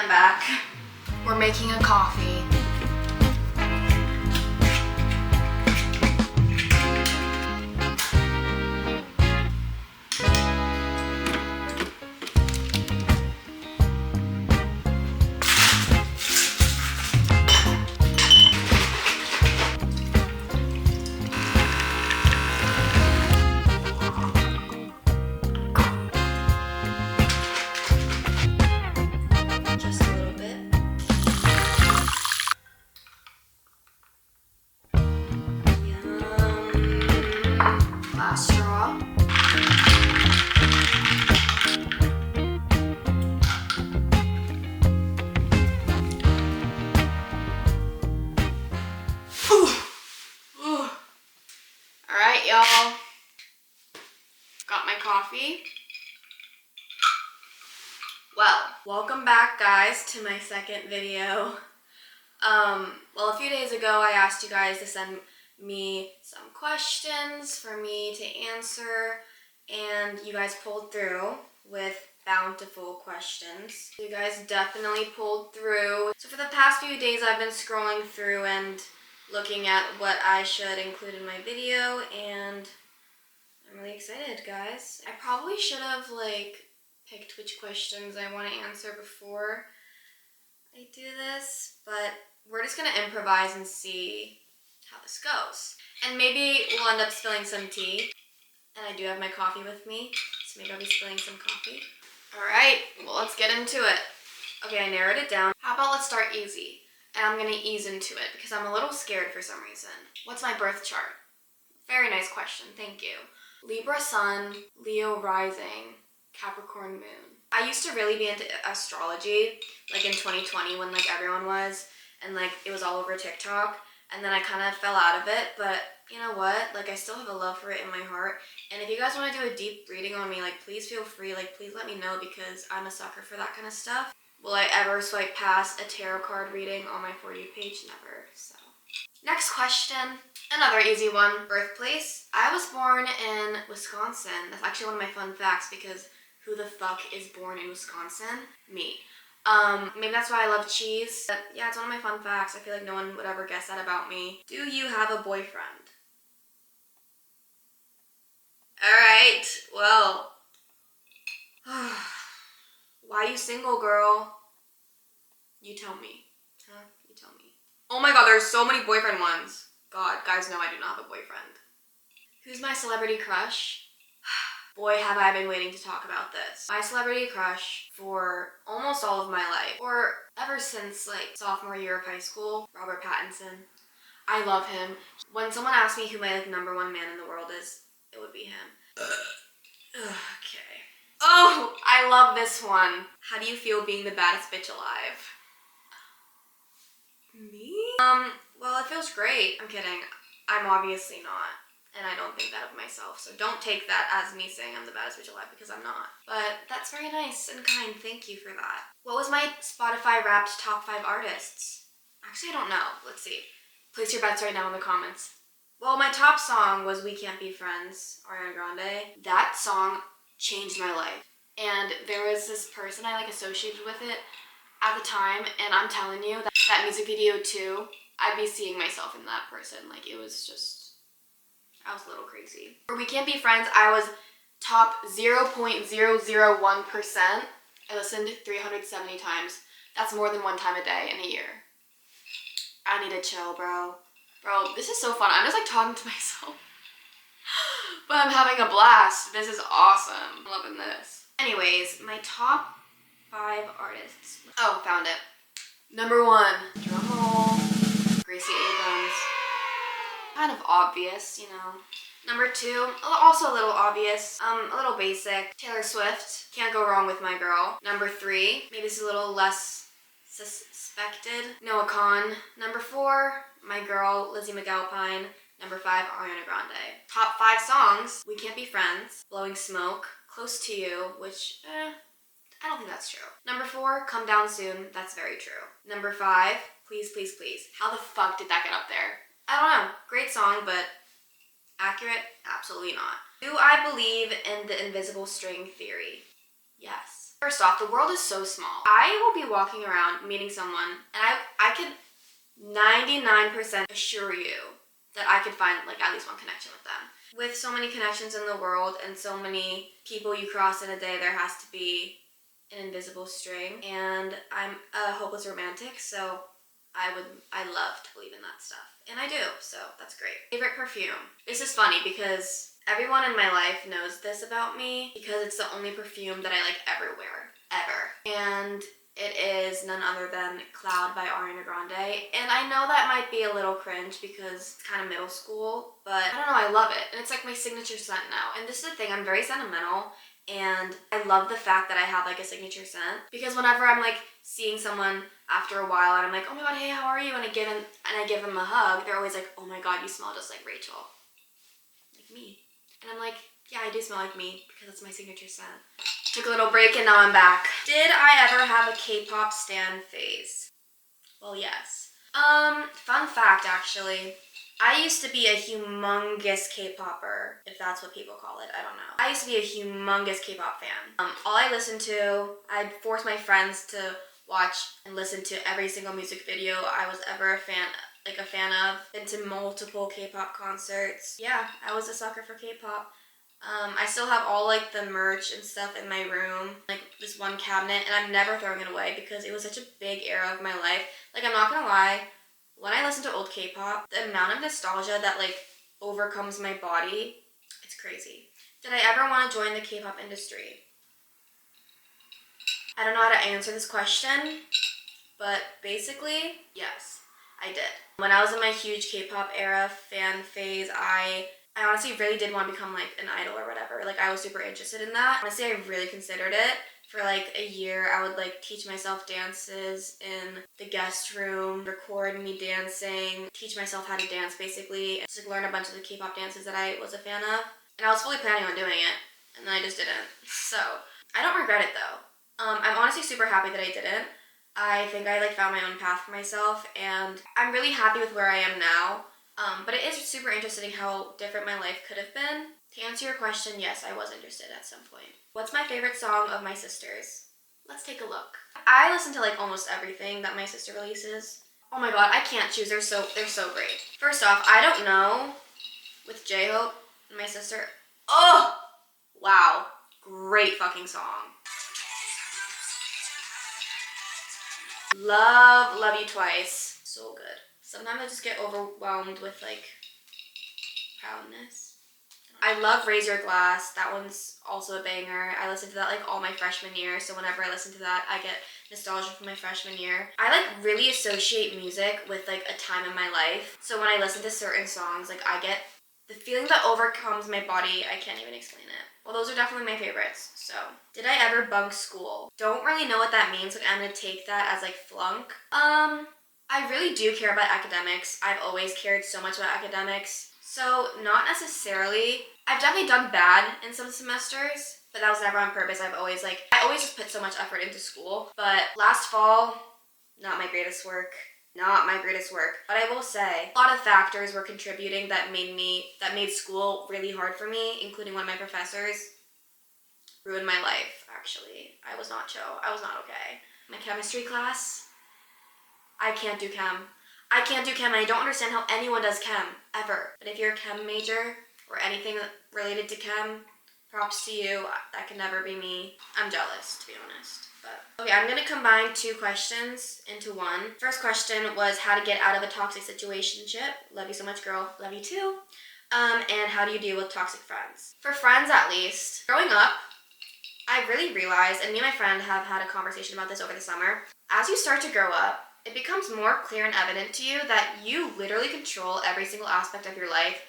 I'm back. We're making a coffee. Straw. Alright, y'all. Got my coffee. Well, welcome back, guys, to my second video. Well, a few days ago, I asked you guys to send me some questions for me to answer, and you guys pulled through with bountiful questions. You guys definitely pulled through. So for the past few days, I've been scrolling through and looking at what I should include in my video, and I'm really excited, guys. I probably should have, picked which questions I want to answer before I do this, but we're just gonna improvise and see how this goes. And maybe we'll end up spilling some tea. And I do have my coffee with me, so maybe I'll be spilling some coffee. Alright, well, let's get into it. Okay, I narrowed it down. How about let's start easy? And I'm gonna ease into it because I'm a little scared for some reason. What's my birth chart? Very nice question, thank you. Libra sun, Leo rising, Capricorn moon. I used to really be into astrology, like in 2020 when everyone was, and it was all over TikTok, and then I kind of fell out of it, but you know what? I still have a love for it in my heart, and if you guys want to do a deep reading on me, please feel free, please let me know because I'm a sucker for that kind of stuff. Will I ever swipe past a tarot card reading on my For You page? Never, so. Next question. Another easy one. Birthplace. I was born in Wisconsin. That's actually one of my fun facts because who the fuck is born in Wisconsin? Me. Maybe that's why I love cheese. But yeah, it's one of my fun facts. I feel like no one would ever guess that about me. Do you have a boyfriend? Alright, well. Why you single, girl? You tell me. Huh? You tell me. Oh my god, there's so many boyfriend ones. God, guys know I do not have a boyfriend. Who's my celebrity crush? Boy, have I been waiting to talk about this. My celebrity crush for almost all of my life, or ever since sophomore year of high school, Robert Pattinson. I love him. When someone asks me who my number one man in the world is, it would be him. Okay. Oh, I love this one. How do you feel being the baddest bitch alive? Me? Well, it feels great. I'm kidding. I'm obviously not. And I don't think that of myself, so don't take that as me saying I'm the baddest bitch alive because I'm not. But that's very nice and kind, thank you for that. What was my Spotify Wrapped top 5 artists? Actually, I don't know. Let's see. Place your bets right now in the comments. Well, my top song was We Can't Be Friends, Ariana Grande. That song changed my life. And there was this person I associated with it at the time, and I'm telling you, that music video too, I'd be seeing myself in that person. It was just... I was a little crazy. For We Can't Be Friends, I was top 0.001%. I listened 370 times. That's more than one time a day in a year. I need to chill, bro. Bro, this is so fun. I'm just talking to myself. But I'm having a blast. This is awesome. I'm loving this. Anyways, my top 5 artists. Oh, found it. Number 1, drum roll, Gracie Abrams. Kind of obvious, you know. Number 2, also a little obvious, a little basic, Taylor Swift. Can't go wrong with my girl. Number 3, maybe this is a little less suspected, Noah Kahan. Number 4, my girl, Lizzie McAlpine. Number 5, Ariana Grande. Top 5 songs, We Can't Be Friends, Blowing Smoke, Close to You, which, I don't think that's true. Number 4, Come Down Soon, that's very true. Number 5, Please, Please, Please. How the fuck did that get up there? I don't know. Great song, but accurate? Absolutely not. Do I believe in the invisible string theory? Yes. First off, the world is so small. I will be walking around meeting someone, and I could 99% assure you that I could find like at least one connection with them. With so many connections in the world and so many people you cross in a day, there has to be an invisible string. And I'm a hopeless romantic, so I love to believe in that stuff. And I do, so that's great. Favorite perfume. This is funny because everyone in my life knows this about me because it's the only perfume that I like ever wear, ever. And it is none other than Cloud by Ariana Grande. And I know that might be a little cringe because it's kind of middle school, but I don't know, I love it. And it's like my signature scent now. And this is the thing, I'm very sentimental, and I love the fact that I have like a signature scent because whenever I'm like seeing someone after a while and I'm like, oh my god, hey, how are you? And I give them a hug, they're always like, oh my god, you smell just like Rachel. Like me. And I'm like, yeah, I do smell like me because it's my signature scent. Took a little break and now I'm back. Did I ever have a K-pop stan phase? Well, yes. Fun fact actually. I used to be a humongous K-popper, if that's what people call it, I don't know. I used to be a humongous K-pop fan. All I listened to, I'd force my friends to watch and listen to every single music video I was ever a fan of. Been to multiple K-pop concerts. Yeah, I was a sucker for K-pop. I still have all like the merch and stuff in my room, like this one cabinet, and I'm never throwing it away because it was such a big era of my life. Like, I'm not gonna lie, when I listen to old K-pop, the amount of nostalgia that like overcomes my body, it's crazy. Did I ever want to join the K-pop industry? I don't know how to answer this question, but basically, yes, I did. When I was in my huge K-pop era fan phase, I honestly really did want to become like an idol or whatever. Like, I was super interested in that. Honestly, I really considered it. For like a year, I would like teach myself dances in the guest room, record me dancing, teach myself how to dance basically, and just like learn a bunch of the K-pop dances that I was a fan of. And I was fully planning on doing it, and then I just didn't. So, I don't regret it though. I'm honestly super happy that I didn't. I think I like found my own path for myself, and I'm really happy with where I am now. But it is super interesting how different my life could have been. To answer your question, yes, I was interested at some point. What's my favorite song of my sister's? Let's take a look. I listen to like almost everything that my sister releases. Oh my god, I can't choose. They're so great. First off, I Don't Know with J-Hope and my sister. Oh! Wow. Great fucking song. Love You Twice. So good. Sometimes I just get overwhelmed with like proudness. I love Raise Your Glass. That one's also a banger. I listened to that like all my freshman year, so whenever I listen to that, I get nostalgia from my freshman year. I like really associate music with like a time in my life. So when I listen to certain songs, like I get the feeling that overcomes my body. I can't even explain it. Well, those are definitely my favorites. So, did I ever bunk school? Don't really know what that means, but I'm gonna take that as like flunk. I really do care about academics. I've always cared so much about academics. So, not necessarily. I've definitely done bad in some semesters, but that was never on purpose. I always just put so much effort into school. But last fall, not my greatest work. Not my greatest work. But I will say, a lot of factors were contributing that made school really hard for me, including one of my professors. Ruined my life, actually. I was not chill. I was not okay. My chemistry class, I can't do chem. I can't do chem, and I don't understand how anyone does chem, ever. But if you're a chem major, or anything related to chem, props to you. That can never be me. I'm jealous, to be honest. But okay, I'm gonna combine two questions into one. First question was how to get out of a toxic situationship. Love you so much, girl. Love you too. And how do you deal with toxic friends? For friends, at least, growing up, I really realized, and me and my friend have had a conversation about this over the summer, as you start to grow up, it becomes more clear and evident to you that you literally control every single aspect of your life,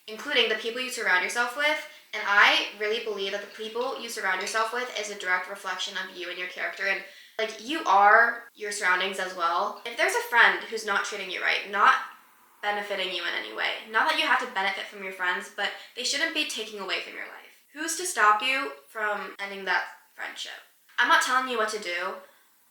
including the people you surround yourself with. And I really believe that the people you surround yourself with is a direct reflection of you and your character, and like you are your surroundings as well. If there's a friend who's not treating you right, not benefiting you in any way, not that you have to benefit from your friends, but they shouldn't be taking away from your life. Who's to stop you from ending that friendship? I'm not telling you what to do,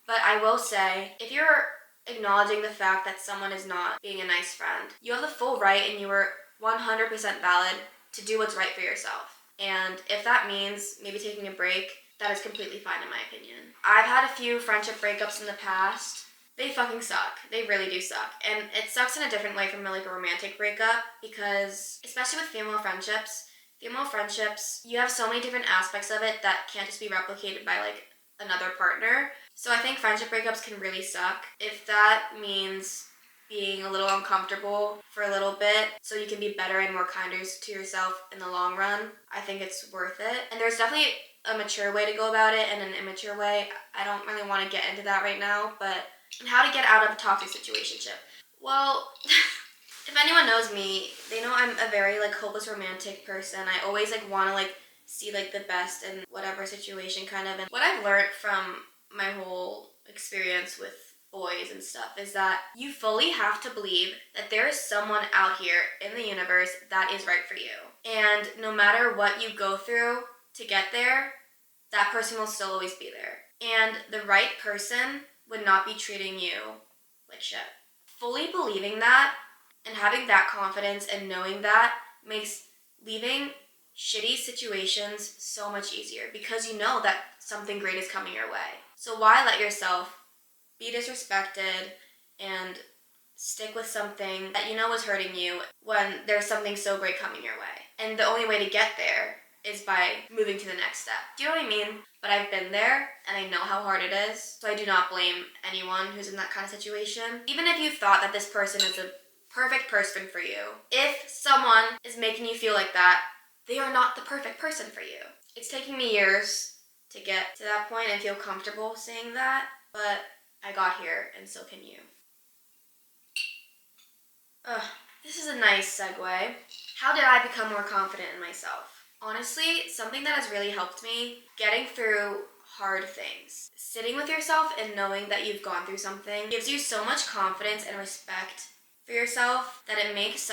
but I will say, if you're acknowledging the fact that someone is not being a nice friend, you have the full right and you are 100% valid to do what's right for yourself. And if that means maybe taking a break, that is completely fine in my opinion. I've had a few friendship breakups in the past. They fucking suck. They really do suck. And it sucks in a different way from like a romantic breakup because, especially with female friendships, you have so many different aspects of it that can't just be replicated by like another partner. So I think friendship breakups can really suck. If that means being a little uncomfortable for a little bit so you can be better and more kinder to yourself in the long run, I think it's worth it. And there's definitely a mature way to go about it and an immature way. I don't really want to get into that right now, but how to get out of a toxic situationship. Well, if anyone knows me, they know I'm a very like hopeless romantic person. I always like want to like see like the best in whatever situation kind of. And what I've learned from my whole experience with boys and stuff is that you fully have to believe that there is someone out here in the universe that is right for you. And no matter what you go through to get there, that person will still always be there. And the right person would not be treating you like shit. Fully believing that and having that confidence and knowing that makes leaving shitty situations so much easier because you know that something great is coming your way. So why let yourself be disrespected and stick with something that you know is hurting you when there's something so great coming your way? And the only way to get there is by moving to the next step. Do you know what I mean? But I've been there and I know how hard it is. So I do not blame anyone who's in that kind of situation. Even if you thought that this person is a perfect person for you, if someone is making you feel like that, they are not the perfect person for you. It's taken me years to get to that point and feel comfortable saying that, but I got here and so can you. This is a nice segue. How did I become more confident in myself? Honestly, something that has really helped me, getting through hard things. Sitting with yourself and knowing that you've gone through something gives you so much confidence and respect for yourself that it makes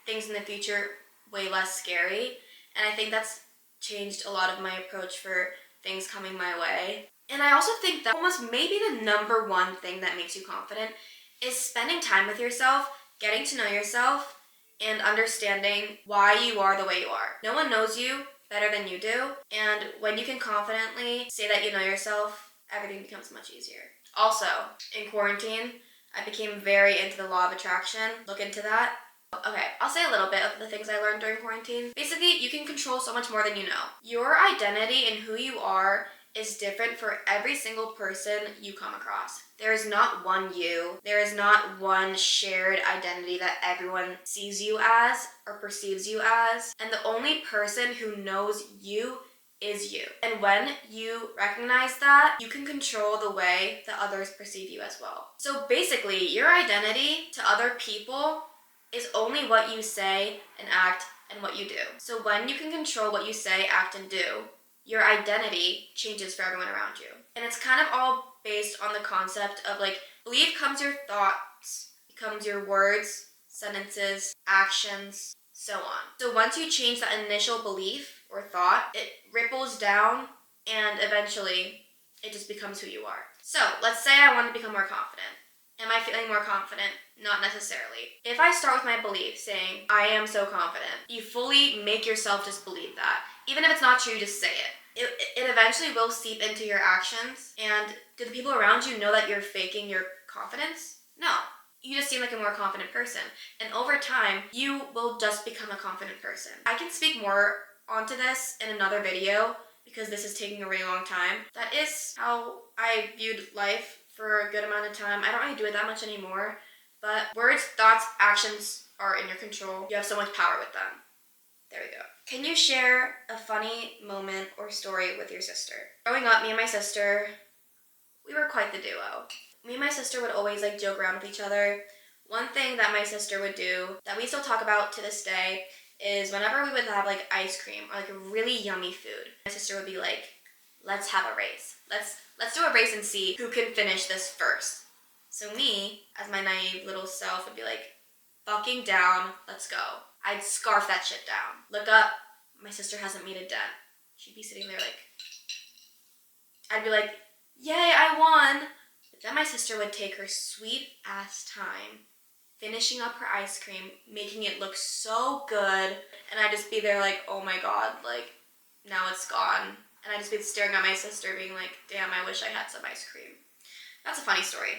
things in the future way less scary. And I think that's changed a lot of my approach for things coming my way. And I also think that almost maybe the number one thing that makes you confident is spending time with yourself, getting to know yourself, and understanding why you are the way you are. No one knows you better than you do, and when you can confidently say that you know yourself, everything becomes much easier. Also, in quarantine, I became very into the law of attraction. Look into that. Okay, I'll say a little bit of the things I learned during quarantine. Basically, you can control so much more than you know. Your identity and who you are is different for every single person you come across. There is not one you. There is not one shared identity that everyone sees you as or perceives you as. And the only person who knows you is you. And when you recognize that, you can control the way that others perceive you as well. So basically, your identity to other people is only what you say and act and what you do. So when you can control what you say, act, and do, your identity changes for everyone around you. And it's kind of all based on the concept of belief comes your thoughts, becomes your words, sentences, actions, so on. So once you change that initial belief or thought, it ripples down and eventually it just becomes who you are. So let's say I want to become more confident. Am I feeling more confident? Not necessarily. If I start with my belief saying, I am so confident, you fully make yourself just believe that. Even if it's not true, just say it. It eventually will seep into your actions. And do the people around you know that you're faking your confidence? No. You just seem like a more confident person. And over time, you will just become a confident person. I can speak more onto this in another video because this is taking a really long time. That is how I viewed life for a good amount of time. I don't really do it that much anymore. But words, thoughts, actions are in your control. You have so much power with them. There we go. Can you share a funny moment or story with your sister? Growing up, me and my sister, we were quite the duo. Me and my sister would always joke around with each other. One thing that my sister would do that we still talk about to this day is whenever we would have ice cream or a really yummy food, my sister would be like, let's have a race. Let's do a race and see who can finish this first. So me, as my naive little self, would be like, bucking down, let's go. I'd scarf that shit down. Look up, my sister hasn't made a dent. She'd be sitting there I'd be like, yay, I won. But then my sister would take her sweet ass time finishing up her ice cream, making it look so good. And I'd just be there oh my god, now it's gone. and I'd just be staring at my sister being like, damn, I wish I had some ice cream. That's a funny story.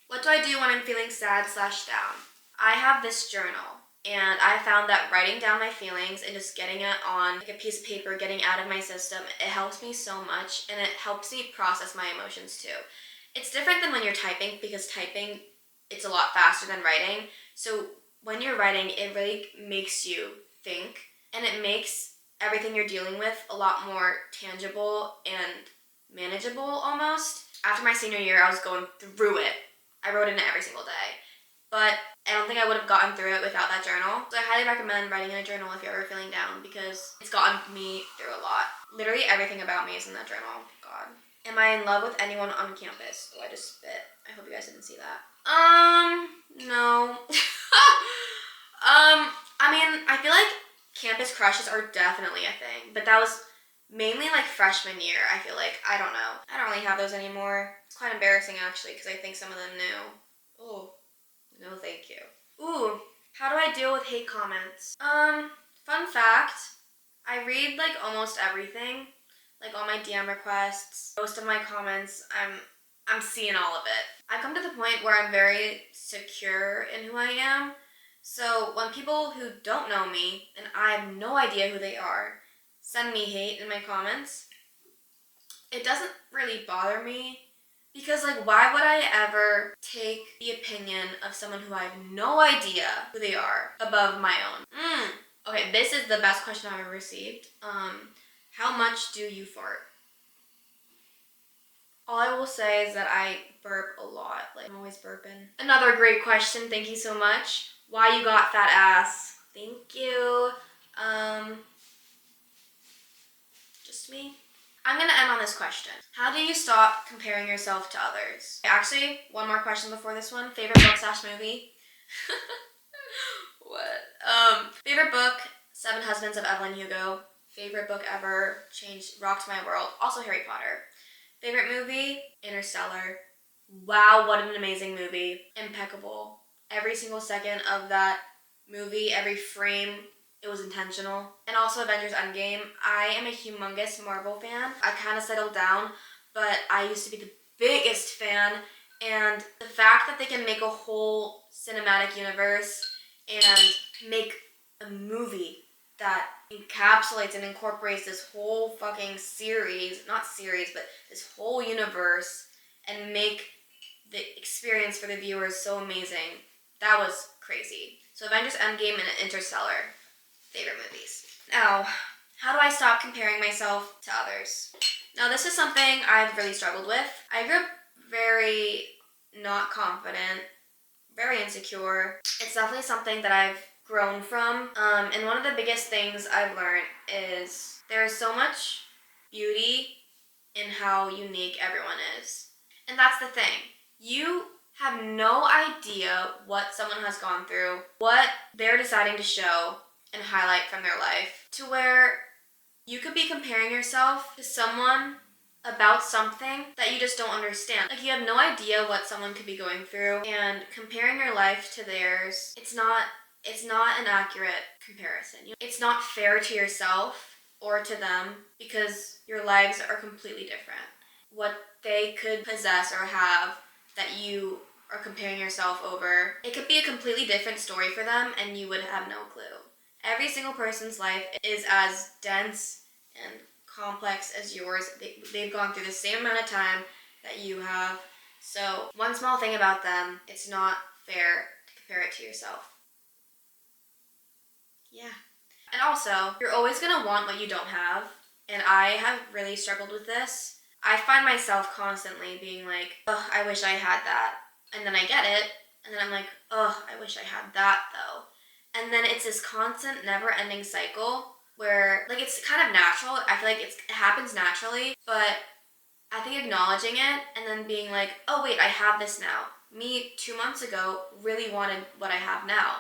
What do I do when I'm feeling sad / down? I have this journal, and I found that writing down my feelings and just getting it on like a piece of paper, getting out of my system, it helps me so much, and it helps me process my emotions too. It's different than when you're typing, because typing, it's a lot faster than writing. So when you're writing, it really makes you think, and it makes everything you're dealing with a lot more tangible and manageable almost. After my senior year, I was going through it. I wrote in it every single day. But I don't think I would have gotten through it without that journal. So I highly recommend writing in a journal if you're ever feeling down, because it's gotten me through a lot. Literally everything about me is in that journal. God. Am I in love with anyone on campus? Oh, I just spit. I hope you guys didn't see that. No. I mean, I feel like campus crushes are definitely a thing, but that was mainly like freshman year, I feel like. I don't know. I don't really have those anymore. It's quite embarrassing actually, because I think some of them knew. Oh, no thank you. Ooh, how do I deal with hate comments? Fun fact, I read like almost everything. Like all my DM requests, most of my comments, I'm seeing all of it. I've come to the point where I'm very secure in who I am. So when people who don't know me, and I have no idea who they are, send me hate in my comments, it doesn't really bother me, because like, why would I ever take the opinion of someone who I have no idea who they are above my own? Okay, this is the best question I've ever received. How much do you fart? All I will say is that I burp a lot. Like, I'm always burping. Another great question. Thank you so much. Why you got fat ass? Thank you. Just me. I'm gonna end on this question. How do you stop comparing yourself to others? Actually, one more question before this one. Favorite book / movie? What? Favorite book, Seven Husbands of Evelyn Hugo. Favorite book ever, rocked my world. Also Harry Potter. Favorite movie, Interstellar. Wow, what an amazing movie. Impeccable. Every single second of that movie, every frame, it was intentional. And also Avengers Endgame. I am a humongous Marvel fan. I kind of settled down, but I used to be the biggest fan. And the fact that they can make a whole cinematic universe and make a movie that encapsulates and incorporates this whole fucking series, not series, but this whole universe, and make the experience for the viewers so amazing. That was crazy. So Avengers Endgame and Interstellar, favorite movies. Now, how do I stop comparing myself to others? Now, this is something I've really struggled with. I grew up very not confident, very insecure. It's definitely something that I've grown from. And one of the biggest things I've learned is there is so much beauty in how unique everyone is. And that's the thing. You have no idea what someone has gone through, what they're deciding to show and highlight from their life, to where you could be comparing yourself to someone about something that you just don't understand. Like, you have no idea what someone could be going through, and comparing your life to theirs, it's not an accurate comparison. It's not fair to yourself or to them, because your lives are completely different. What they could possess or have that you are comparing yourself over, it could be a completely different story for them, and you would have no clue. Every single person's life is as dense and complex as yours. They've gone through the same amount of time that you have. So one small thing about them, it's not fair to compare it to yourself. Yeah. And also, you're always gonna want what you don't have. And I have really struggled with this. I find myself constantly being like, ugh, I wish I had that. And then I get it, and then I'm like, ugh, I wish I had that though. And then it's this constant, never-ending cycle where, like, it's kind of natural. I feel like it happens naturally, but I think acknowledging it and then being like, oh wait, I have this now. Me 2 months ago really wanted what I have now.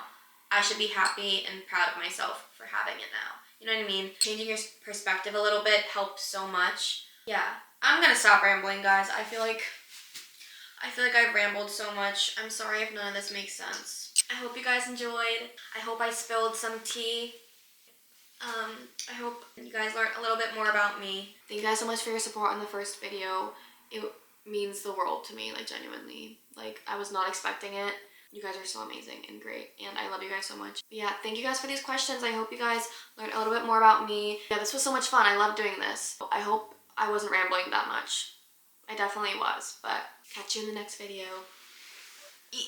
I should be happy and proud of myself for having it now. You know what I mean? Changing your perspective a little bit helps so much. Yeah, I'm gonna stop rambling, guys. I feel like I've rambled so much. I'm sorry if none of this makes sense. I hope you guys enjoyed. I hope I spilled some tea. I hope you guys learned a little bit more about me. Thank you guys so much for your support on the first video. It means the world to me, like genuinely. Like, I was not expecting it. You guys are so amazing and great, and I love you guys so much. But yeah, thank you guys for these questions. I hope you guys learned a little bit more about me. Yeah, this was so much fun. I love doing this. I hope I wasn't rambling that much. I definitely was, but catch you in the next video.